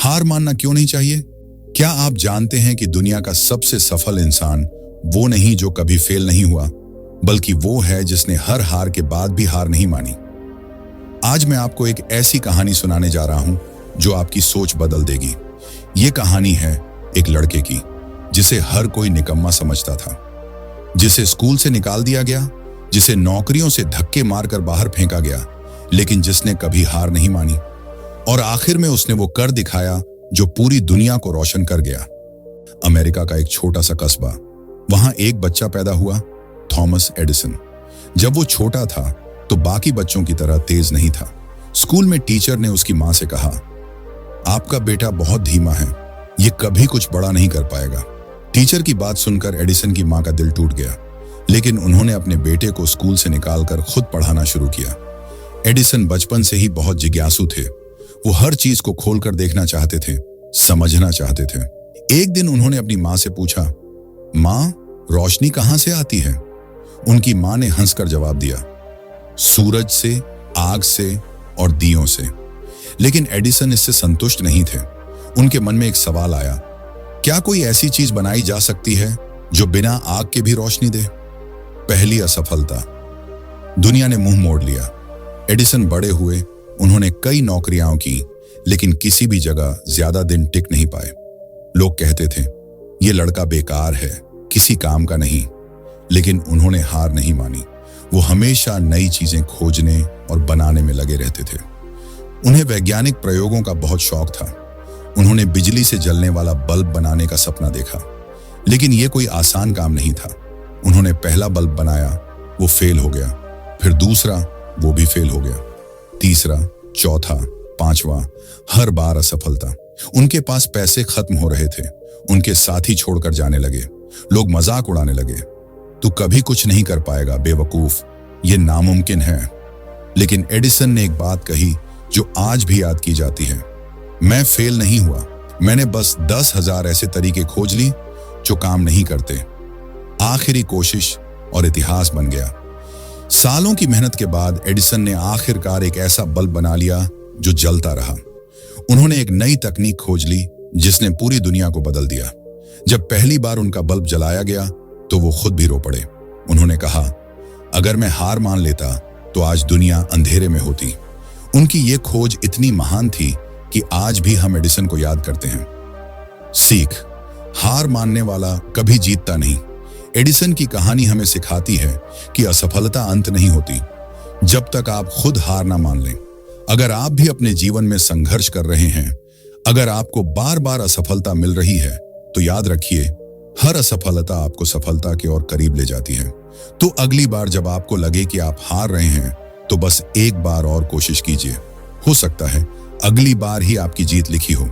हार मानना क्यों नहीं चाहिए? क्या आप जानते हैं कि दुनिया का सबसे सफल इंसान वो नहीं जो कभी फेल नहीं हुआ, बल्कि वो है जिसने हर हार के बाद भी हार नहीं मानी। आज मैं आपको एक ऐसी कहानी सुनाने जा रहा हूं जो आपकी सोच बदल देगी। ये कहानी है एक लड़के की जिसे हर कोई निकम्मा समझता था, जिसे स्कूल से निकाल दिया गया, जिसे नौकरियों से धक्के मारकर बाहर फेंका गया, लेकिन जिसने कभी हार नहीं मानी और आखिर में उसने वो कर दिखाया जो पूरी दुनिया को रोशन कर गया। अमेरिका का एक छोटा सा कस्बा, वहां एक बच्चा पैदा हुआ, थॉमस एडिसन। जब वो छोटा था तो बाकी बच्चों की तरह तेज नहीं था। स्कूल में टीचर ने उसकी मां से कहा, आपका बेटा बहुत धीमा है, ये कभी कुछ बड़ा नहीं कर पाएगा। टीचर की बात सुनकर एडिसन की मां का दिल टूट गया, लेकिन उन्होंने अपने बेटे को स्कूल से निकालकर खुद पढ़ाना शुरू किया। एडिसन बचपन से ही बहुत जिज्ञासु थे। वो हर चीज को खोलकर देखना चाहते थे, समझना चाहते थे। एक दिन उन्होंने अपनी मां से पूछा, मां, रोशनी कहां से आती है? उनकी मां ने हंसकर जवाब दिया, सूरज से, आग से और दियों से। लेकिन एडिसन इससे संतुष्ट नहीं थे। उनके मन में एक सवाल आया, क्या कोई ऐसी चीज बनाई जा सकती है जो बिना आग के भी रोशनी दे? पहली असफलता। दुनिया ने मुंह मोड़ लिया। एडिसन बड़े हुए, उन्होंने कई नौकरियां की, लेकिन किसी भी जगह ज्यादा दिन टिक नहीं पाए। लोग कहते थे, ये लड़का बेकार है, किसी काम का नहीं। लेकिन उन्होंने हार नहीं मानी। वो हमेशा नई चीजें खोजने और बनाने में लगे रहते थे। उन्हें वैज्ञानिक प्रयोगों का बहुत शौक था। उन्होंने बिजली से जलने वाला बल्ब बनाने का सपना देखा, लेकिन यह कोई आसान काम नहीं था। उन्होंने पहला बल्ब बनाया, वो फेल हो गया। फिर दूसरा, वो भी फेल हो गया। तीसरा, चौथा, पांचवा, हर बार असफलता। उनके पास पैसे खत्म हो रहे थे। उनके साथी छोड़कर जाने लगे। लोग मजाक उड़ाने लगे, तू कभी कुछ नहीं कर पाएगा बेवकूफ, ये नामुमकिन है। लेकिन एडिसन ने एक बात कही जो आज भी याद की जाती है, मैं फेल नहीं हुआ, मैंने बस 10,000 ऐसे तरीके खोज ली जो काम नहीं करते। आखिरी कोशिश और इतिहास बन गया। सालों की मेहनत के बाद एडिसन ने आखिरकार एक ऐसा बल्ब बना लिया जो जलता रहा। उन्होंने एक नई तकनीक खोज ली जिसने पूरी दुनिया को बदल दिया। जब पहली बार उनका बल्ब जलाया गया तो वो खुद भी रो पड़े। उन्होंने कहा, अगर मैं हार मान लेता तो आज दुनिया अंधेरे में होती। उनकी ये खोज इतनी महान थी कि आज भी हम एडिसन को याद करते हैं। सीख, हार मानने वाला कभी जीतता नहीं। एडिसन की कहानी हमें सिखाती है कि असफलता अंत नहीं होती जब तक आप खुद हार ना मान लें। अगर आप भी अपने जीवन में संघर्ष कर रहे हैं, अगर आपको बार बार असफलता मिल रही है, तो याद रखिए, हर असफलता आपको सफलता के और करीब ले जाती है। तो अगली बार जब आपको लगे कि आप हार रहे हैं, तो बस एक बार और कोशिश कीजिए। हो सकता है अगली बार ही आपकी जीत लिखी हो।